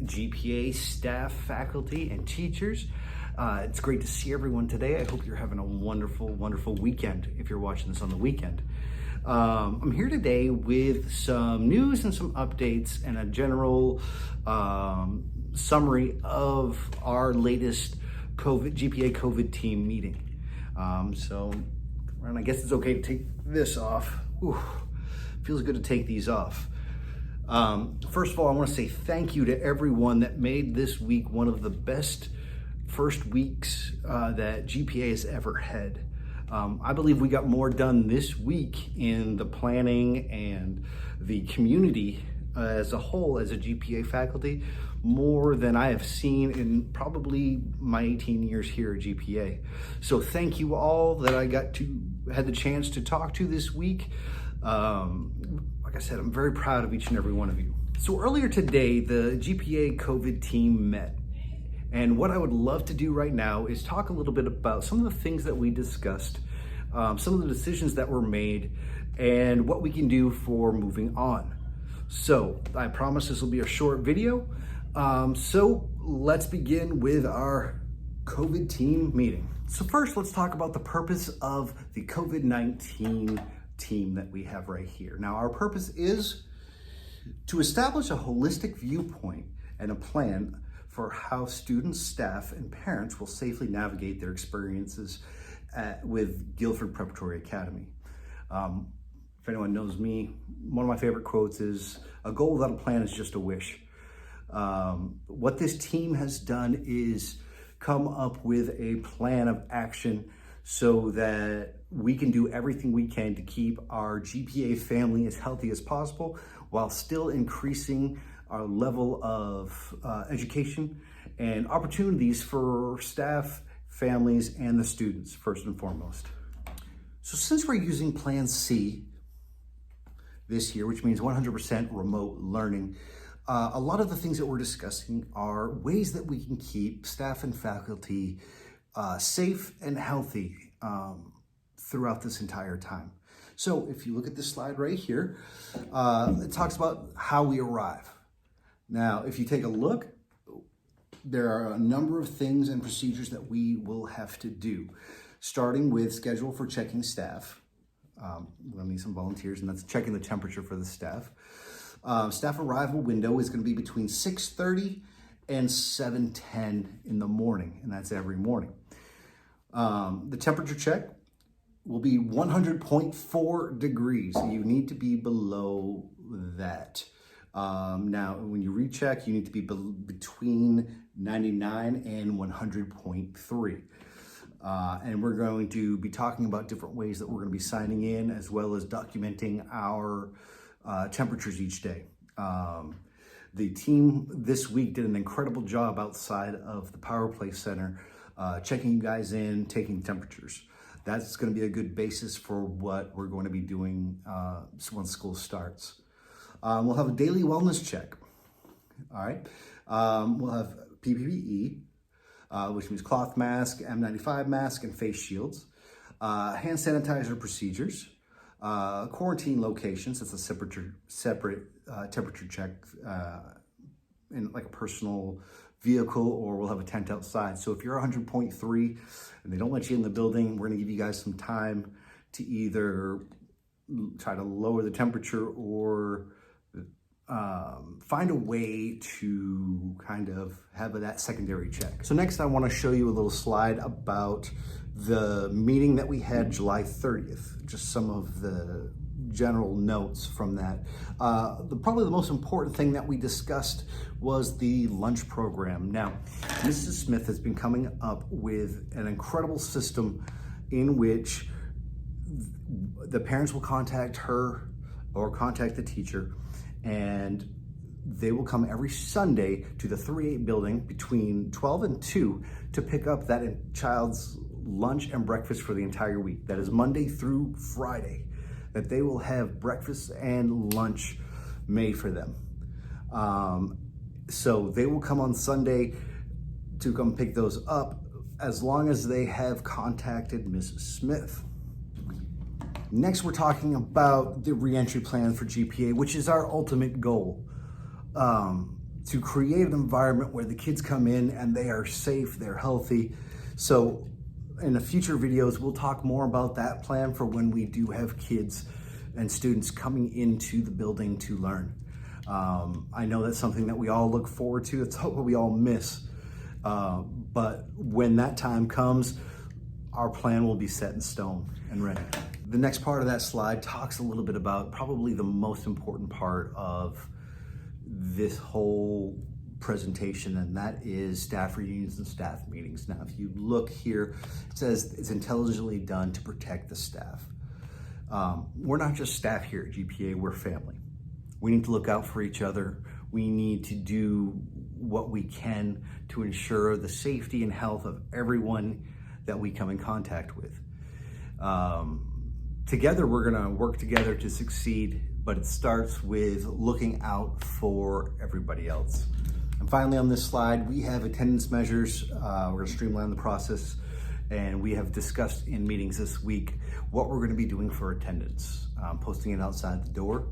GPA staff, faculty, and teachers. It's great to see everyone today. I hope you're having a wonderful, wonderful weekend if you're watching this on the weekend. I'm here today with some news and some updates and a general summary of our latest GPA COVID team meeting. And I guess it's okay to take this off. Ooh, feels good to take these off. First of all, I want to say thank you to everyone that made this week one of the best first weeks that GPA has ever had. I believe we got more done this week in the planning and the community as a whole as a GPA faculty, more than I have seen in probably my 18 years here at GPA. So thank you all that I had the chance to talk to this week. Like I said, I'm very proud of each and every one of you. So earlier today, the GPA COVID team met. And what I would love to do right now is talk a little bit about some of the things that we discussed, some of the decisions that were made, and what we can do for moving on. So I promise this will be a short video. So let's begin with our COVID team meeting. So first, let's talk about the purpose of the COVID-19 team that we have right here. Now, our purpose is to establish a holistic viewpoint and a plan for how students, staff, and parents will safely navigate their experiences with Guilford Preparatory Academy. If anyone knows me, one of my favorite quotes is, "A goal without a plan is just a wish." What this team has done is come up with a plan of action so that we can do everything we can to keep our GPA family as healthy as possible while still increasing our level of education and opportunities for staff, families, and the students, first and foremost. So since we're using Plan C this year, which means 100% remote learning, a lot of the things that we're discussing are ways that we can keep staff and faculty safe and healthy throughout this entire time. So if you look at this slide right here, it talks about how we arrive. Now, if you take a look, there are a number of things and procedures that we will have to do, starting with schedule for checking staff. We'll need some volunteers, and that's checking the temperature for the staff. Staff arrival window is going to be between 6:30 and 7:10 in the morning, and that's every morning. The temperature check will be 100.4 degrees. You need to be below that. Now, when you recheck, you need to be between 99 and 100.3. And we're going to be talking about different ways that we're going to be signing in, as well as documenting our temperatures each day. The team this week did an incredible job outside of the Power Play Center, checking you guys in, taking temperatures. That's going to be a good basis for what we're going to be doing once school starts. We'll have a daily wellness check. All right. We'll have PPE, which means cloth mask, N95 mask, and face shields. Hand sanitizer procedures. Quarantine locations. That's a separate temperature check in like a personal vehicle, or we'll have a tent outside. So if you're 100.3 and they don't let you in the building, we're going to give you guys some time to either try to lower the temperature or find a way to kind of have that secondary check. So next I want to show you a little slide about the meeting that we had July 30th, just some of the general notes from that. Probably the most important thing that we discussed was the lunch program. Now, Mrs. Smith has been coming up with an incredible system in which the parents will contact her or contact the teacher, and they will come every Sunday to the 3-8 building between 12 and 2 to pick up that child's lunch and breakfast for the entire week. That is Monday through Friday, that they will have breakfast and lunch made for them. So they will come on Sunday to come pick those up as long as they have contacted Mrs. Smith. Next, we're talking about the reentry plan for GPA, which is our ultimate goal. to create an environment where the kids come in and they are safe, they're healthy. So in the future videos, we'll talk more about that plan for when we do have kids and students coming into the building to learn. I know that's something that we all look forward to. It's what we all miss. But when that time comes, our plan will be set in stone and ready. The next part of that slide talks a little bit about probably the most important part of this whole presentation, and that is staff reunions and staff meetings. Now, if you look here, it says it's intelligently done to protect the staff. We're not just staff here at GPA, we're family. We need to look out for each other. We need to do what we can to ensure the safety and health of everyone that we come in contact with. Together, we're gonna work together to succeed, but it starts with looking out for everybody else. And finally, on this slide, we have attendance measures. We're gonna streamline the process, and we have discussed in meetings this week what we're gonna be doing for attendance, posting it outside the door,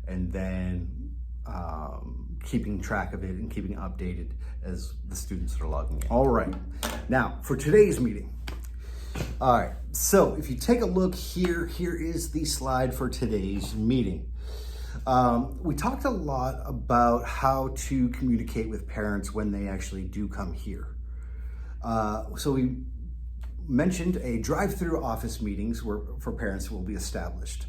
and then keeping track of it and keeping it updated as the students are logging in. All right, now for today's meeting. All right, so if you take a look here, here is the slide for today's meeting. We talked a lot about how to communicate with parents when they actually do come here. So we mentioned a drive-through office meetings for parents will be established.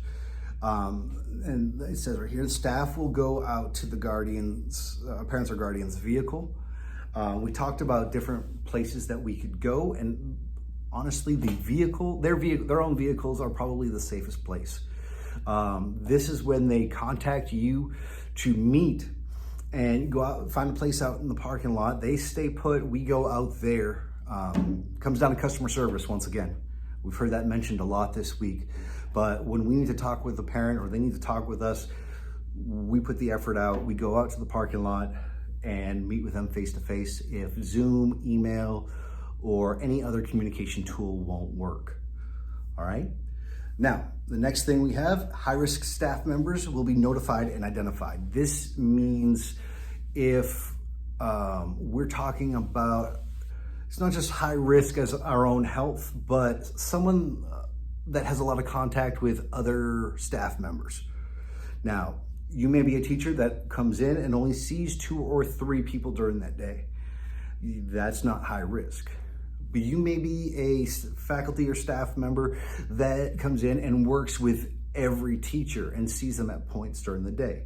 And it says right here, the staff will go out to the guardians, parents or guardians' vehicle. We talked about different places that we could go, and honestly, their own vehicles are probably the safest place. This is when they contact you to meet and go out, find a place out in the parking lot. They stay put, we go out there. Comes down to customer service once again. We've heard that mentioned a lot this week. But when we need to talk with the parent or they need to talk with us, we put the effort out. We go out to the parking lot and meet with them face to face if Zoom, email, or any other communication tool won't work. All right. Now, the next thing we have, high-risk staff members will be notified and identified. This means if we're talking about, it's not just high risk as our own health, but someone that has a lot of contact with other staff members. Now, you may be a teacher that comes in and only sees 2 or 3 people during that day. That's not high risk. But you may be a faculty or staff member that comes in and works with every teacher and sees them at points during the day.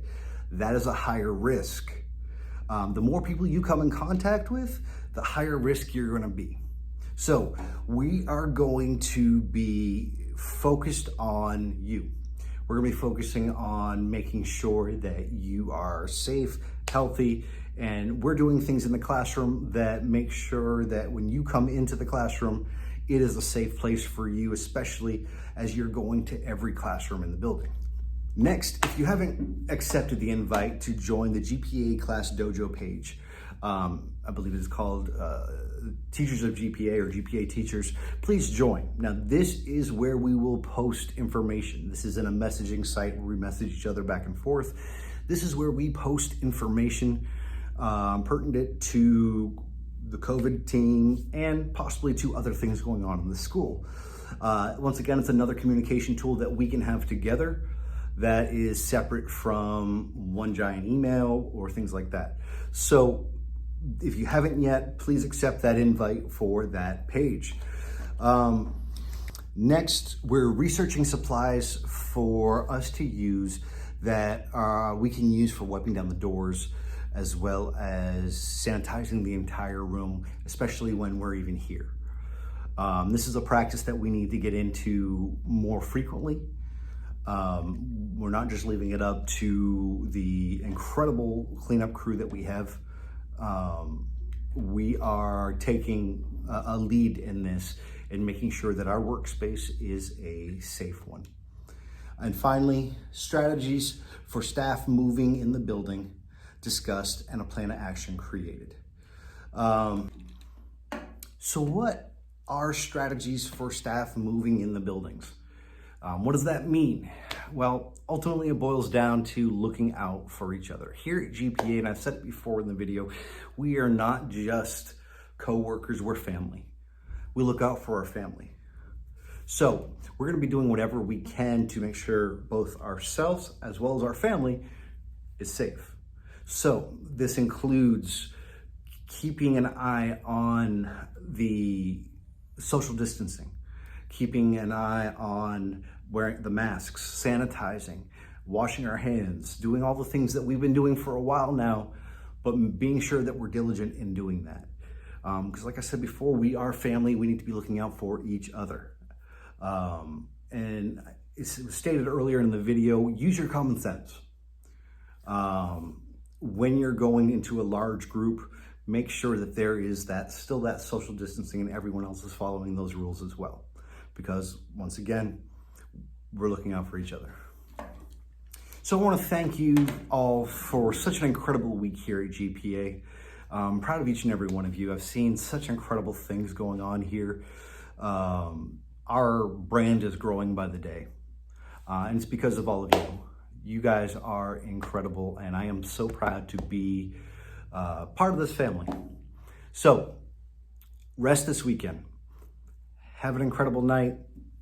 That is a higher risk. The more people you come in contact with, the higher risk you're going to be. So we are going to be focused on you. We're going to be focusing on making sure that you are safe, healthy, and we're doing things in the classroom that make sure that when you come into the classroom, it is a safe place for you, especially as you're going to every classroom in the building. Next, if you haven't accepted the invite to join the GPA Class Dojo page, I believe it is called Teachers of GPA or GPA Teachers, please join. Now, this is where we will post information. This isn't a messaging site where we message each other back and forth. This is where we post information pertinent to the COVID team and possibly to other things going on in the school. Once again, it's another communication tool that we can have together that is separate from one giant email or things like that. So if you haven't yet, please accept that invite for that page. Next, we're researching supplies for us to use that we can use for wiping down the doors, as well as sanitizing the entire room, especially when we're even here. This is a practice that we need to get into more frequently. We're not just leaving it up to the incredible cleanup crew that we have. We are taking a lead in this and making sure that our workspace is a safe one. And finally, strategies for staff moving in the building discussed and a plan of action created. So what are strategies for staff moving in the buildings? What does that mean? Well, ultimately it boils down to looking out for each other. Here at GPA, and I've said it before in the video, we are not just co-workers, we're family. We look out for our family. So we're gonna be doing whatever we can to make sure both ourselves as well as our family is safe. So this includes keeping an eye on the social distancing, keeping an eye on wearing the masks, sanitizing, washing our hands, doing all the things that we've been doing for a while now, but being sure that we're diligent in doing that. Because like I said before, we are family, we need to be looking out for each other. And it was stated earlier in the video, use your common sense. When you're going into a large group, make sure that there is still that social distancing and everyone else is following those rules as well. Because once again, we're looking out for each other. So I want to thank you all for such an incredible week here at GPA. I'm proud of each and every one of you. I've seen such incredible things going on here. Our brand is growing by the day, and it's because of all of you. You guys are incredible, and I am so proud to be part of this family. So rest this weekend. Have an incredible night,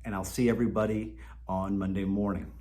and I'll see everybody on Monday morning.